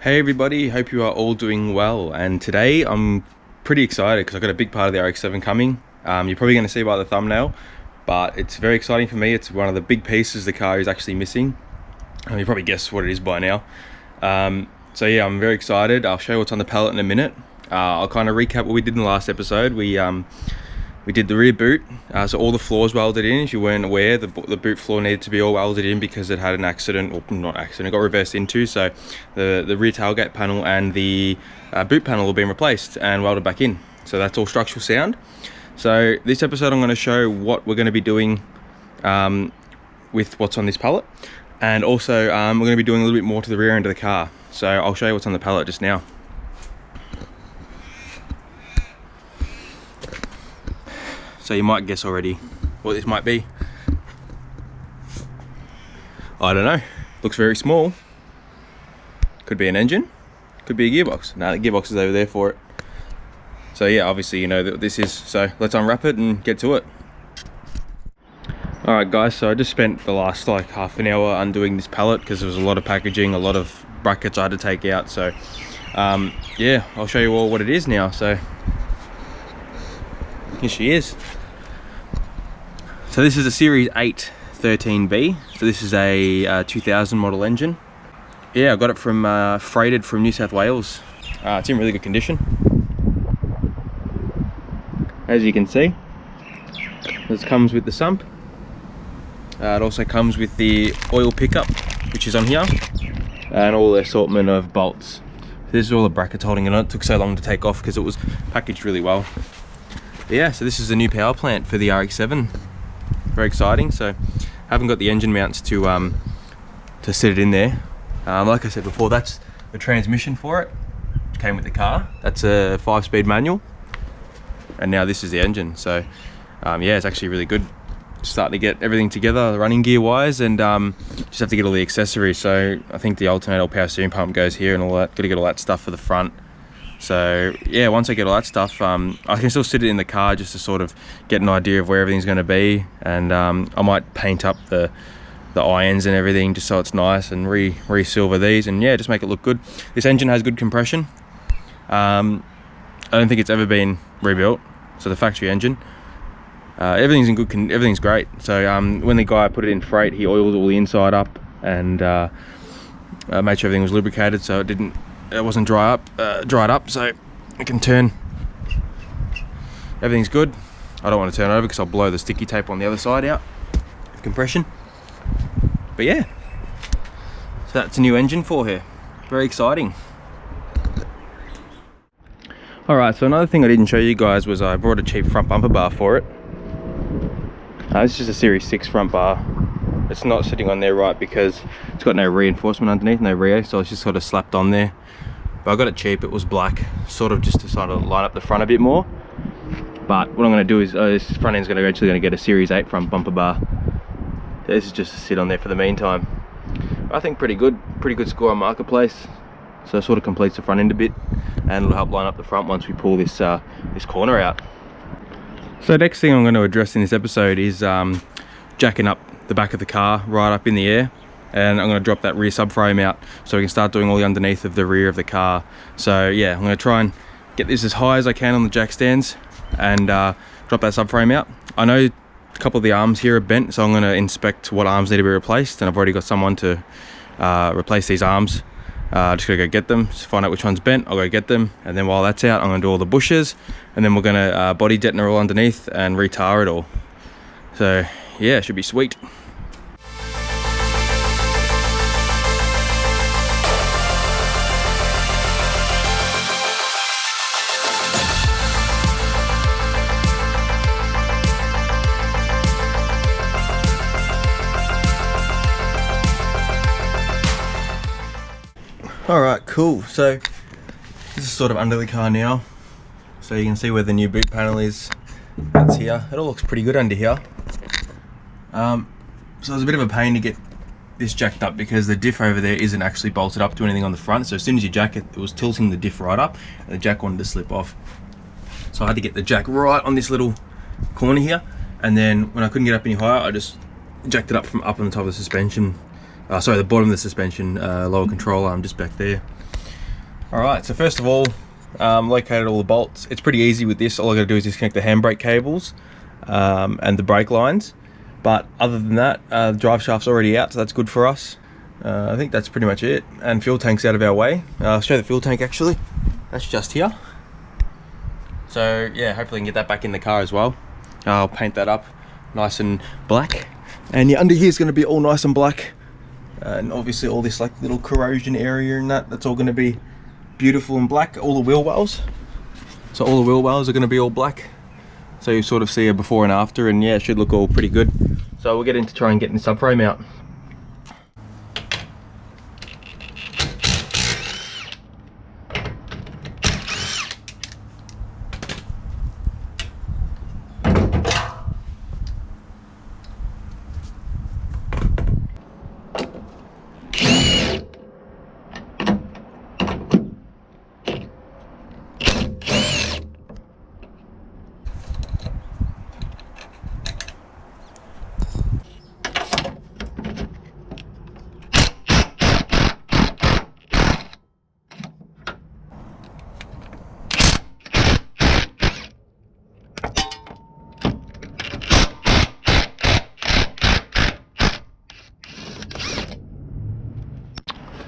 Hey everybody, hope you are all doing well, and today I'm pretty excited because I've got a big part of the RX7 coming. You're probably going to see by the thumbnail, but it's very exciting for me. It's one of the big pieces the car is actually missing. You probably guessed what it is by now. So yeah, I'm very excited. I'll show you what's on the pallet in a minute. I'll kind of recap what we did in the last episode. We did the rear boot, so all the floors welded in. If you weren't aware, the boot floor needed to be all welded in because it had an accident, or not accident, it got reversed into. So the rear tailgate panel and the boot panel have been replaced and welded back in. So that's all structural sound. So this episode I'm going to show what we're going to be doing with what's on this pallet. And also we're going to be doing a little bit more to the rear end of the car. So I'll show you what's on the pallet just now. So you might guess already what this might be. I don't know. Looks very small. Could be an engine. Could be a gearbox. No, the gearbox is over there for it. So yeah, obviously you know that this is. So let's unwrap it and get to it. Alright guys, so I just spent the last like half an hour undoing this pallet because there was a lot of packaging, a lot of brackets I had to take out. So yeah, I'll show you all what it is now. So here she is. So this is a Series 8 13B. So this is a 2000 model engine. Yeah, I got it from freighted from New South Wales. It's in really good condition. As you can see, this comes with the sump. It also comes with the oil pickup, which is on here, and all the assortment of bolts. This is all the brackets holding it on. It took so long to take off because it was packaged really well. But yeah, so this is the new power plant for the RX7. Very exciting. So I haven't got the engine mounts to sit it in there. Like I said before, that's the transmission for it, which came with the car. That's a 5-speed manual, and now this is the engine. So yeah, it's actually really good. Starting to get everything together running gear wise, and just have to get all the accessories. So I think the alternator power steering pump goes here and all that. Got to get all that stuff for the front. So yeah, once I get all that stuff, I can still sit it in the car just to sort of get an idea of where everything's going to be, and I might paint up the irons and everything just so it's nice, and re-silver these, and yeah, just make it look good. This engine has good compression. I don't think it's ever been rebuilt, so the factory engine. Everything's in good everything's great. So when the guy put it in freight, he oiled all the inside up and made sure everything was lubricated so it wasn't dried up, so it can turn. Everything's good. I don't want to turn over because I'll blow the sticky tape on the other side out with compression. But yeah, so that's a new engine for her. Very exciting. Alright, so another thing I didn't show you guys was I brought a cheap front bumper bar for it. This is just a Series 6 front bar. It's not sitting on there right because it's got no reinforcement underneath, no reo, so it's just sort of slapped on there. But I got it cheap. It was black, sort of just to sort of line up the front a bit more. But what I'm going to do is this front end's eventually going to get a Series 8 front bumper bar. So this is just to sit on there for the meantime. I think pretty good score on Marketplace. So it sort of completes the front end a bit, and it'll help line up the front once we pull this this corner out. So next thing I'm going to address in this episode is jacking up the back of the car right up in the air, and I'm going to drop that rear subframe out so we can start doing all the underneath of the rear of the car. So yeah, I'm going to try and get this as high as I can on the jack stands and drop that subframe out. I know a couple of the arms here are bent, so I'm going to inspect what arms need to be replaced, and I've already got someone to replace these arms. Just gotta go get them, just find out which one's bent. I'll go get them, and then while that's out, I'm gonna do all the bushes, and then we're gonna body detonate all underneath and retar it all. So yeah, it should be sweet. Alright, cool. So this is sort of under the car now. So you can see where the new boot panel is. That's here. It all looks pretty good under here. So it was a bit of a pain to get this jacked up because the diff over there isn't actually bolted up to anything on the front. So as soon as you jack it, it was tilting the diff right up, and the jack wanted to slip off. So I had to get the jack right on this little corner here, and then when I couldn't get up any higher, I just jacked it up from up on the top of the suspension. Sorry, the bottom of the suspension, lower control arm just back there. Alright, so first of all, located all the bolts. It's pretty easy with this. All I gotta do is disconnect the handbrake cables and the brake lines. But other than that, the drive shaft's already out, so that's good for us. I think that's pretty much it. And fuel tank's out of our way. I'll show you the fuel tank actually. That's just here. So yeah, hopefully I can get that back in the car as well. I'll paint that up nice and black. And yeah, under here is going to be all nice and black. And obviously all this like little corrosion area and that's all going to be beautiful and black. All the wheel wells. So all the wheel wells are going to be all black. So you sort of see a before and after, and yeah, it should look all pretty good. So we'll get into trying getting the subframe out.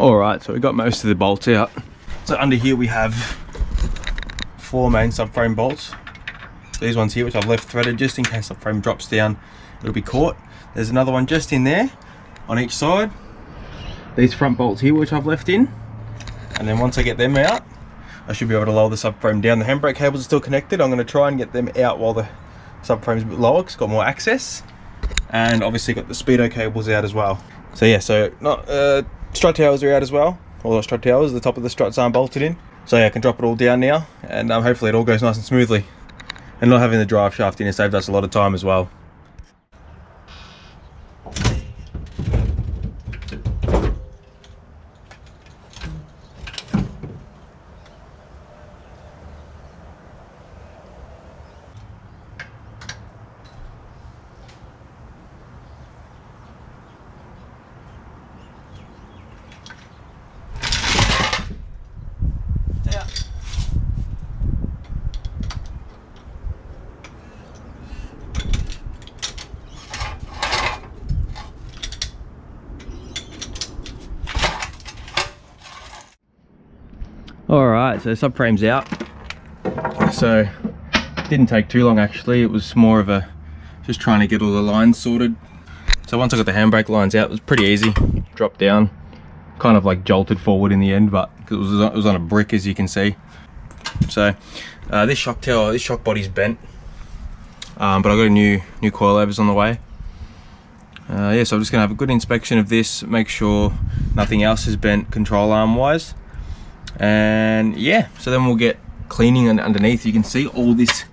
Alright, so we got most of the bolts out. So under here we have 4 main subframe bolts. These ones here, which I've left threaded just in case the frame drops down, it'll be caught. There's another one just in there on each side. These front bolts here, which I've left in. And then once I get them out, I should be able to lower the subframe down. The handbrake cables are still connected. I'm going to try and get them out while the subframe's a bit lower because it's got more access. And obviously got the speedo cables out as well. So yeah, so not strut towers are out as well. All the strut towers, the top of the struts aren't bolted in. So yeah, I can drop it all down now, and hopefully it all goes nice and smoothly. And not having the drive shaft in has saved us a lot of time as well. Alright, so subframe's out. So didn't take too long actually. It was more of a just trying to get all the lines sorted. So once I got the handbrake lines out, it was pretty easy. Dropped down, kind of like jolted forward in the end, but it was on a brick, as you can see. So this shock tower, this shock body's bent, but I got a new coilovers on the way. Yeah, so I'm just gonna have a good inspection of this, make sure nothing else is bent control arm wise. And yeah, so then we'll get cleaning, and underneath you can see all this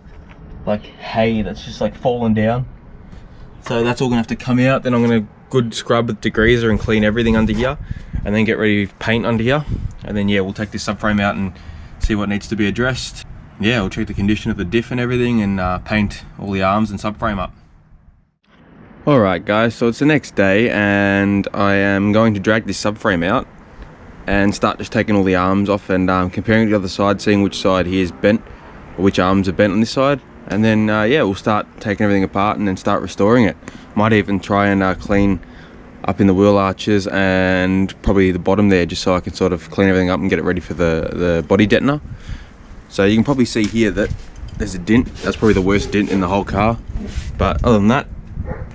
like hay that's just like fallen down. So that's all gonna have to come out. Then I'm gonna good scrub with degreaser and clean everything under here, and then get ready to paint under here. And then yeah, we'll take this subframe out and see what needs to be addressed. Yeah, we'll check the condition of the diff and everything, and paint all the arms and subframe up. Alright guys, so it's the next day, and I am going to drag this subframe out and start just taking all the arms off and comparing it to the other side, seeing which side here is bent, or which arms are bent on this side. And then yeah, we'll start taking everything apart and then start restoring it. Might even try and clean up in the wheel arches and probably the bottom there, just so I can sort of clean everything up and get it ready for the body detonator. So you can probably see here that there's a dent. That's probably the worst dent in the whole car, but other than that,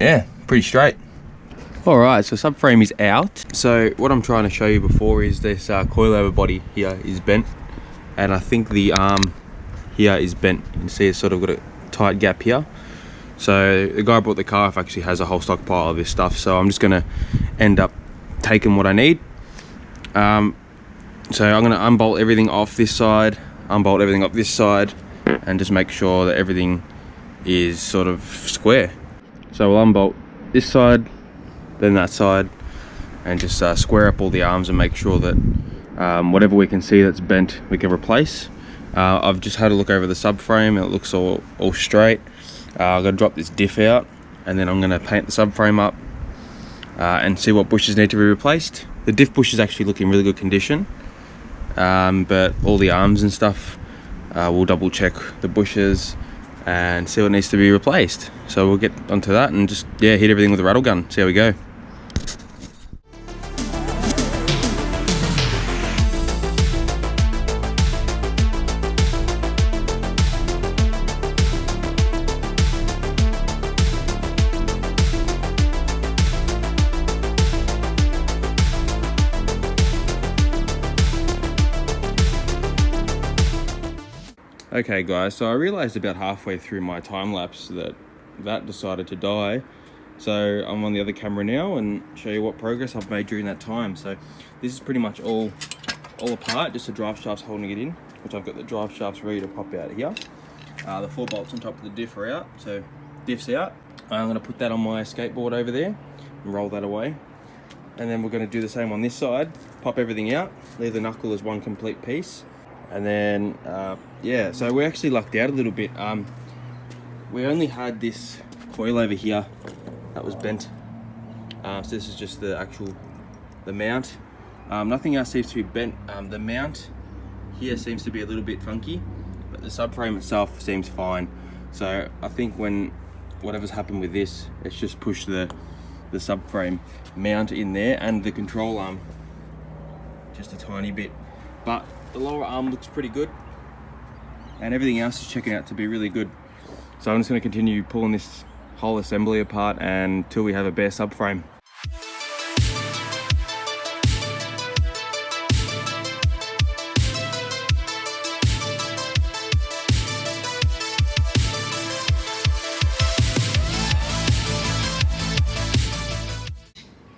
yeah, pretty straight. Alright, so subframe is out. So what I'm trying to show you before is this coilover body here is bent, and I think the arm here is bent. You can see it's sort of got a tight gap here. So the guy who bought the car actually has a whole stockpile of this stuff, so I'm just going to end up taking what I need. So I'm going to unbolt everything off this side, unbolt everything up this side, and just make sure that everything is sort of square. So we'll unbolt this side, then that side, and just square up all the arms and make sure that whatever we can see that's bent we can replace. I've just had a look over the subframe and it looks all straight. I'm going to drop this diff out, and then I'm going to paint the subframe up and see what bushes need to be replaced. The diff bush is actually looking in really good condition, but all the arms and stuff, we'll double check the bushes and see what needs to be replaced. So we'll get onto that and just, yeah, hit everything with a rattle gun, see how we go. Okay guys, so I realized about halfway through my time lapse that decided to die. So I'm on the other camera now and show you what progress I've made during that time. So this is pretty much all apart, just the drive shafts holding it in, which I've got the drive shafts ready to pop out here. The 4 bolts on top of the diff are out, so diff's out. I'm gonna put that on my skateboard over there and roll that away. And then we're gonna do the same on this side, pop everything out, leave the knuckle as one complete piece. And then, yeah, so we actually lucked out a little bit. We only had this coil over here that was bent. So this is just the mount. Nothing else seems to be bent. The mount here seems to be a little bit funky, but the subframe itself seems fine. So I think whatever's happened with this, it's just pushed the subframe mount in there and the control arm just a tiny bit. But the lower arm looks pretty good and everything else is checking out to be really good. So I'm just going to continue pulling this whole assembly apart until we have a bare subframe.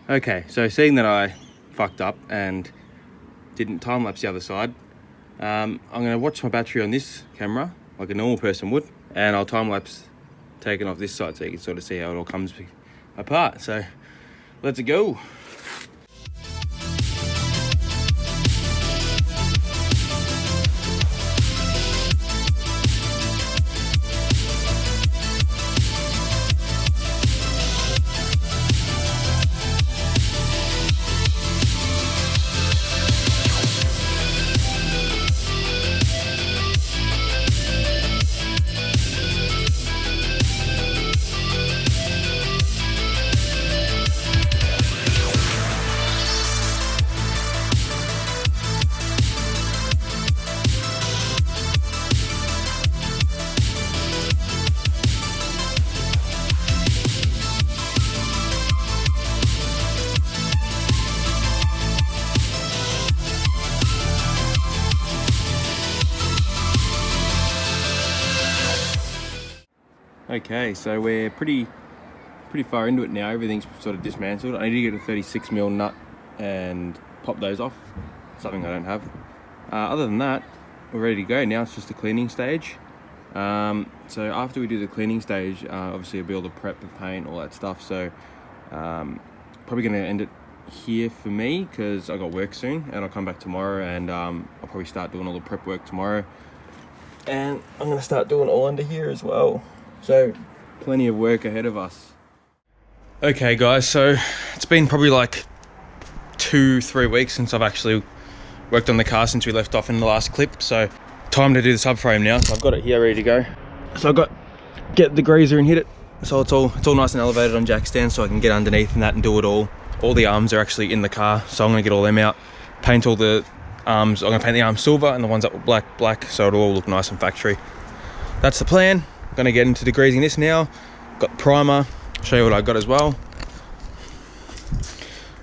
Okay, so seeing that I fucked up and didn't time lapse the other side, I'm going to watch my battery on this camera like a normal person would, and I'll time lapse taking off this side so you can sort of see how it all comes apart. So let's go. Okay, so we're pretty far into it now. Everything's sort of dismantled. I need to get a 36mm nut and pop those off, something I don't have. Other than that, we're ready to go. Now it's just the cleaning stage. So after we do the cleaning stage, obviously it'll be all the prep, the paint, all that stuff. So probably gonna end it here for me because I got work soon and I'll come back tomorrow and I'll probably start doing all the prep work tomorrow. And I'm gonna start doing all under here as well. So plenty of work ahead of us. Okay guys, so it's been probably like 2-3 weeks since I've actually worked on the car since we left off in the last clip. So time to do the subframe now. So I've got it here ready to go. So I've got get the greaser and hit it. So it's all nice and elevated on jack stands so I can get underneath and that and do it all. All the arms are actually in the car, so I'm gonna get all them out, paint all the arms. I'm gonna paint the arms silver and the ones that were black, so it'll all look nice and factory. That's the plan. Gonna get into degreasing this now. Got primer, show you what I got as well.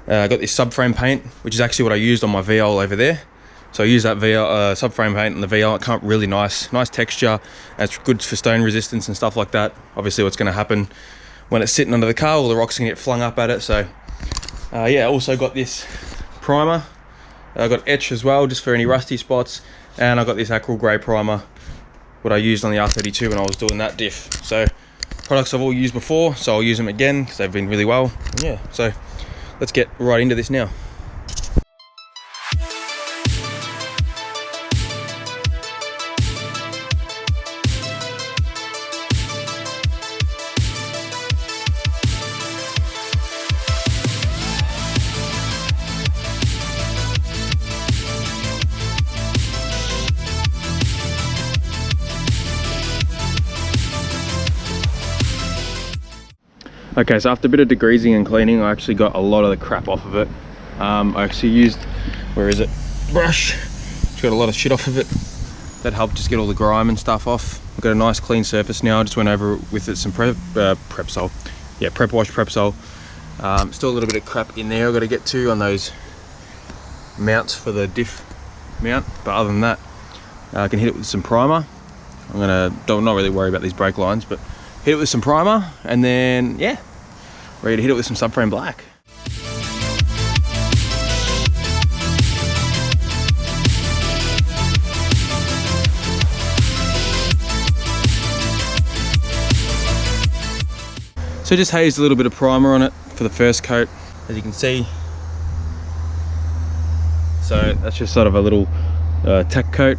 I got this subframe paint, which is actually what I used on my VL over there. So I use that VL subframe paint on the VL. It comes really nice texture. And it's good for stone resistance and stuff like that. Obviously, what's going to happen when it's sitting under the car, all the rocks can get flung up at it. So yeah, also got this primer. I got etch as well, just for any rusty spots. And I got this acryl grey primer, what I used on the R32 when I was doing that diff. So products I've all used before, so I'll use them again because they've been really well. And yeah, so let's get right into this now. Okay, so after a bit of degreasing and cleaning, I actually got a lot of the crap off of it. I actually used, where is it, brush. Just got a lot of shit off of it. That helped just get all the grime and stuff off. I've got a nice clean surface now. I just went over with it some Prepsol. Yeah, Prep Wash Prepsol. Still a little bit of crap in there I've got to get to on those mounts for the diff mount, but other than that, I can hit it with some primer. Don't not really worry about these brake lines, but hit it with some primer, and then yeah, ready to hit it with some subframe black. So just hazed a little bit of primer on it for the first coat, as you can see. So that's just sort of a little tack coat,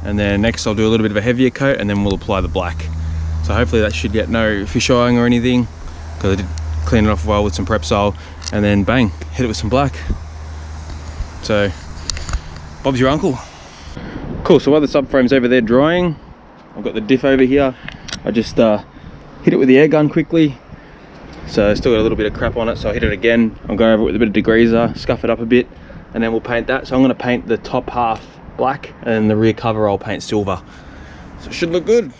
and then next I'll do a little bit of a heavier coat, and then we'll apply the black. So hopefully that should get no fisheying or anything, because I did clean it off well with some Prepsol, and then bang, hit it with some black. So Bob's your uncle. Cool, so while the subframe's over there drying, I've got the diff over here. I just hit it with the air gun quickly. So I still got a little bit of crap on it, so I hit it again. I'll go over it with a bit of degreaser, scuff it up a bit, and then we'll paint that. So I'm going to paint the top half black, and the rear cover I'll paint silver. So it should look good.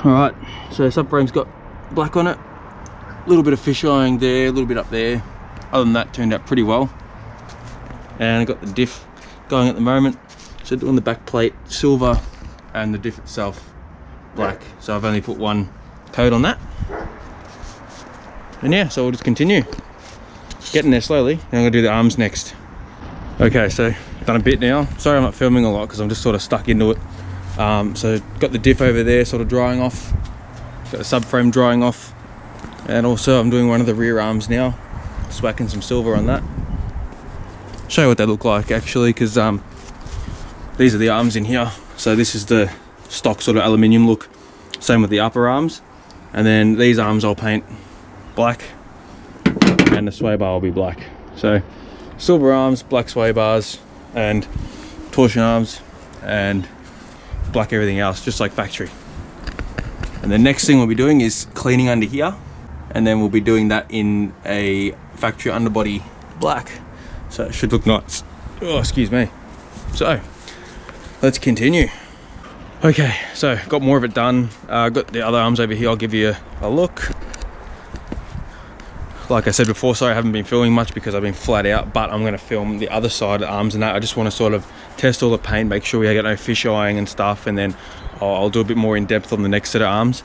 Alright, so subframe's got black on it, a little bit of fisheyeing there, a little bit up there. Other than that, turned out pretty well. And I got the diff going at the moment. So doing the back plate silver and the diff itself black. So I've only put one coat on that. And yeah, so we'll just continue. Getting there slowly, and I'm gonna do the arms next. Okay, so done a bit now. Sorry I'm not filming a lot because I'm just sort of stuck into it. So got the diff over there sort of drying off, got the subframe drying off, and also I'm doing one of the rear arms now, just whacking some silver on that. Show you what they look like actually, because these are the arms in here. So this is the stock sort of aluminium look, same with the upper arms, and then these arms I'll paint black, and the sway bar will be black. So silver arms, black sway bars, and torsion arms, and black everything else, just like factory. And the next thing we'll be doing is cleaning under here, and then we'll be doing that in a factory underbody black, so it should look nice. Oh, excuse me. So let's continue. Okay, so got more of it done. Got the other arms over here, I'll give you a look. Like I said before, sorry I haven't been filming much because I've been flat out, but I'm going to film the other side of the arms and that. I just want to sort of test all the paint, make sure we get no fisheying and stuff, and then I'll do a bit more in depth on the next set of arms.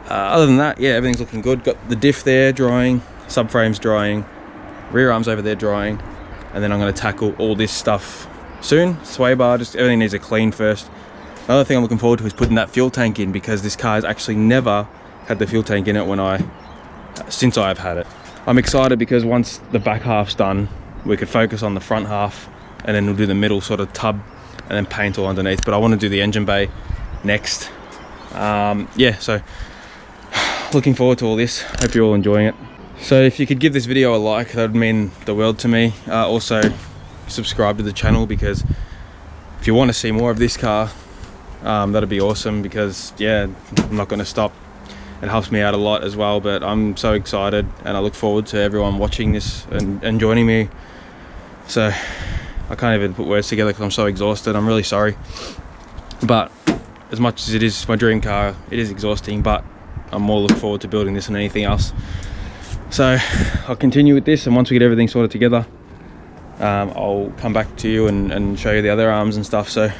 Other than that, yeah, everything's looking good. Got the diff there drying, subframes drying, rear arms over there drying, and then I'm going to tackle all this stuff soon. Sway bar, just everything needs a clean first. Another thing I'm looking forward to is putting that fuel tank in, because this car has actually never had the fuel tank in it since I've had it. I'm excited because once the back half's done, we could focus on the front half, and then we'll do the middle sort of tub and then paint all underneath. But I want to do the engine bay next. Yeah, so looking forward to all this. Hope you're all enjoying it. So if you could give this video a like, that would mean the world to me. Also subscribe to the channel, because if you want to see more of this car, that'd be awesome, because yeah, I'm not going to stop. It helps me out a lot as well, but I'm so excited, and I look forward to everyone watching this and joining me. So I can't even put words together because I'm so exhausted. I'm really sorry, but as much as it is my dream car, it is exhausting, but I'm more looking forward to building this than anything else. So I'll continue with this, and once we get everything sorted together, I'll come back to you and show you the other arms and stuff. So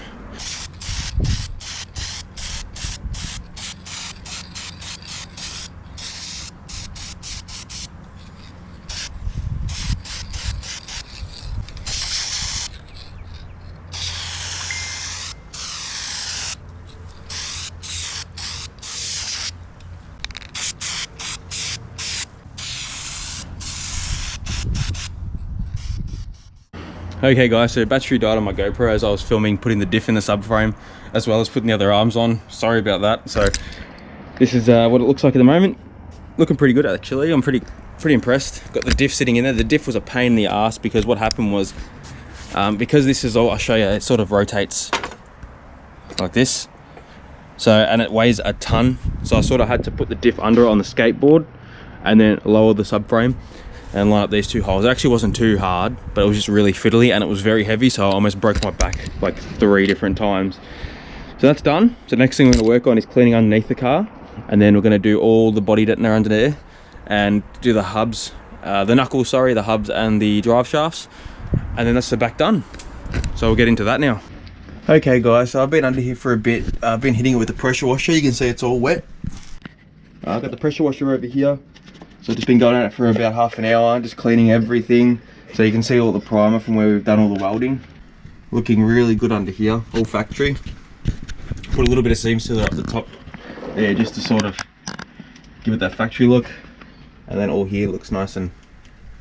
Okay guys, so battery died on my GoPro as I was filming, putting the diff in the subframe, as well as putting the other arms on. Sorry about that. So this is what it looks like at the moment. Looking pretty good actually. I'm pretty impressed. Got the diff sitting in there. The diff was a pain in the ass because what happened was, because this is all, I'll show you, it sort of rotates like this. So, and it weighs a ton. So I sort of had to put the diff under it on the skateboard and then lower the subframe and line up these two holes. It actually wasn't too hard, but it was just really fiddly and it was very heavy. So I almost broke my back like 3 different times. So that's done. So the next thing we're gonna work on is cleaning underneath the car. And then we're gonna do all the body deadener under there and do the hubs, the knuckles, sorry, the hubs and the drive shafts. And then that's the back done. So we'll get into that now. Okay guys, so I've been under here for a bit. I've been hitting it with the pressure washer. You can see it's all wet. I've got the pressure washer over here. So I've just been going at it for about half an hour, just cleaning everything. So you can see all the primer from where we've done all the welding. Looking really good under here, all factory. Put a little bit of seam sealer up the top there just to sort of give it that factory look. And then all here looks nice and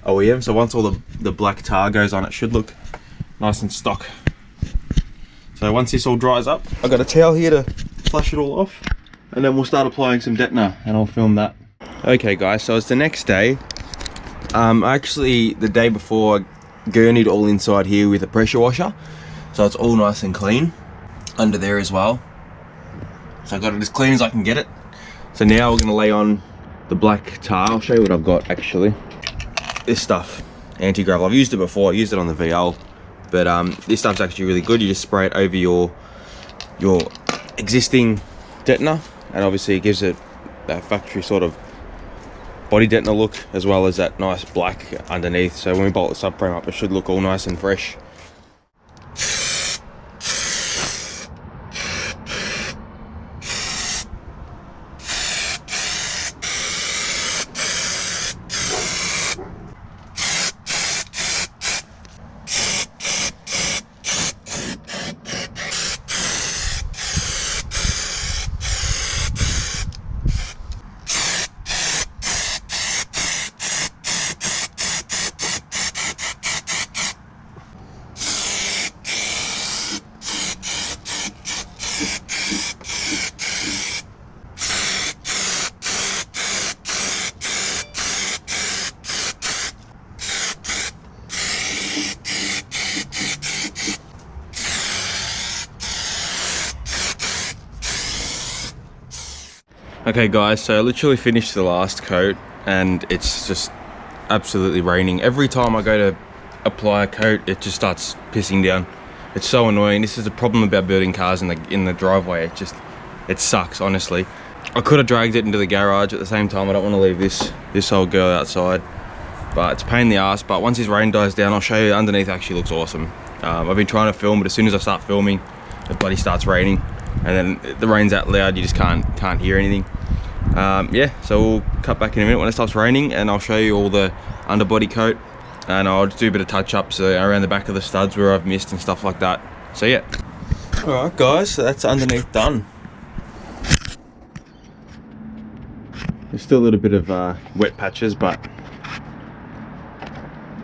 OEM. So once all the black tar goes on, it should look nice and stock. So once this all dries up, I've got a towel here to flush it all off, and then we'll start applying some deadener and I'll film that. Okay guys, so it's the next day. Actually the day before, I gurneyed all inside here with a pressure washer. So it's all nice and clean under there as well. So I got it as clean as I can get it. So now we're gonna lay on the black tar. I'll show you what I've got actually. This stuff, anti-gravel. I've used it before, I used it on the VL. But this stuff's actually really good. You just spray it over your existing deadener, and obviously it gives it that factory sort of body deadener look, as well as that nice black underneath. So when we bolt the subframe up, it should look all nice and fresh. Okay guys, so I literally finished the last coat and it's just absolutely raining. Every time I go to apply a coat, it just starts pissing down. It's so annoying. This is a problem about building cars in the driveway. It sucks, honestly. I could have dragged it into the garage. At the same time, I don't want to leave this old girl outside, but it's a pain in the ass. But once this rain dies down, I'll show you. Underneath actually looks awesome. I've been trying to film, but as soon as I start filming, it bloody starts raining, and then the rain's that loud you just can't hear anything. Yeah, so we'll cut back in a minute when it stops raining, and I'll show you all the underbody coat, and I'll just do a bit of touch ups around the back of the studs where I've missed and stuff like that. So yeah. Alright guys, so that's underneath done. There's still a little bit of wet patches, but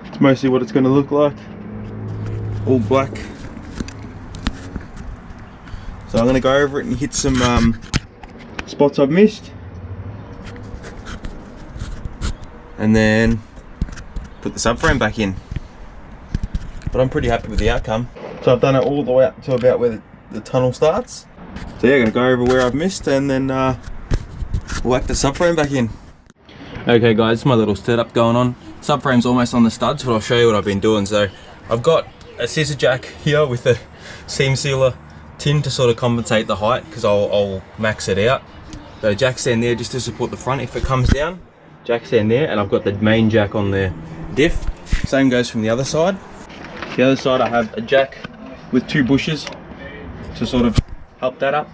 it's mostly what it's going to look like. All black. So I'm going to go over it and hit some spots I've missed, and then put the subframe back in. But I'm pretty happy with the outcome. So I've done it all the way up to about where the tunnel starts. So yeah, I'm going to go over where I've missed, and then whack the subframe back in. Okay guys, it's my little setup going on. Subframe's almost on the studs, but I'll show you what I've been doing. So I've got a scissor jack here with a seam sealer tin to sort of compensate the height, because I'll max it out. Got a jack stand there just to support the front if it comes down. Jack stand there, and I've got the main jack on the diff. Same goes from the other side. The other side I have a jack with 2 bushes to sort of help that up,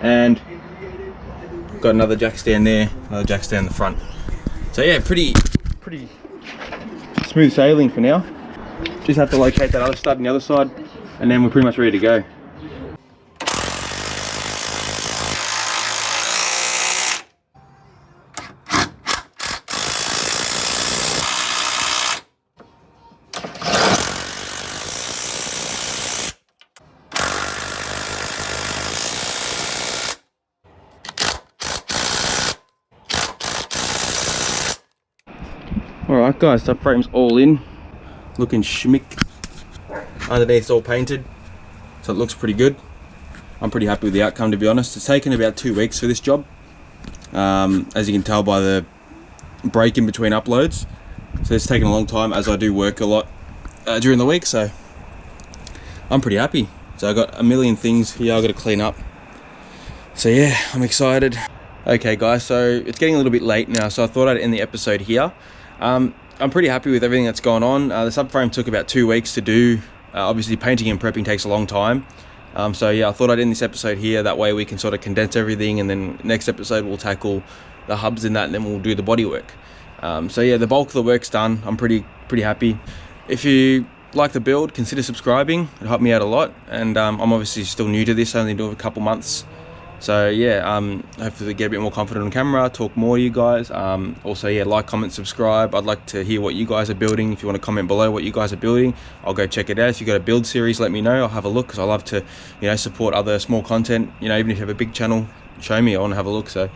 and got another jack stand there, another jack stand in the front. So yeah, pretty smooth sailing for now. Just have to locate that other stud on the other side, and then we're pretty much ready to go. Alright guys, subframe's all in, looking schmick. Underneath's all painted, so it looks pretty good. I'm pretty happy with the outcome, to be honest. It's taken about 2 weeks for this job, as you can tell by the break in between uploads. So it's taken a long time, as I do work a lot during the week, so I'm pretty happy. So I got a million things here I got to clean up. So yeah, I'm excited. Okay guys, so it's getting a little bit late now, so I thought I'd end the episode here. I'm pretty happy with everything that's gone on. The subframe took about 2 weeks to do. Obviously painting and prepping takes a long time. So yeah, I thought I'd end this episode here. That way we can sort of condense everything, and then next episode we'll tackle the hubs and that, and then we'll do the bodywork. So yeah, the bulk of the work's done. I'm pretty happy. If you like the build, consider subscribing. It helped me out a lot, and I'm obviously still new to this, only doing a couple months. So yeah, hopefully get a bit more confident on camera, talk more to you guys. Also yeah, like, comment, subscribe. I'd like to hear what you guys are building. If you want to comment below what you guys are building, I'll go check it out. If you've got a build series, let me know. I'll have a look, because I love to, you know, support other small content. You know, even if you have a big channel, show me, I want to have a look. So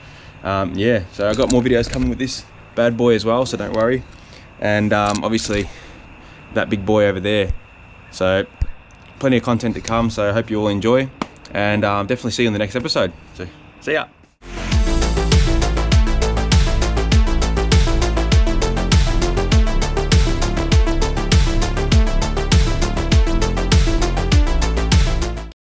yeah, so I've got more videos coming with this bad boy as well, so don't worry. And obviously that big boy over there. So plenty of content to come, so I hope you all enjoy. And definitely see you in the next episode. So, see ya.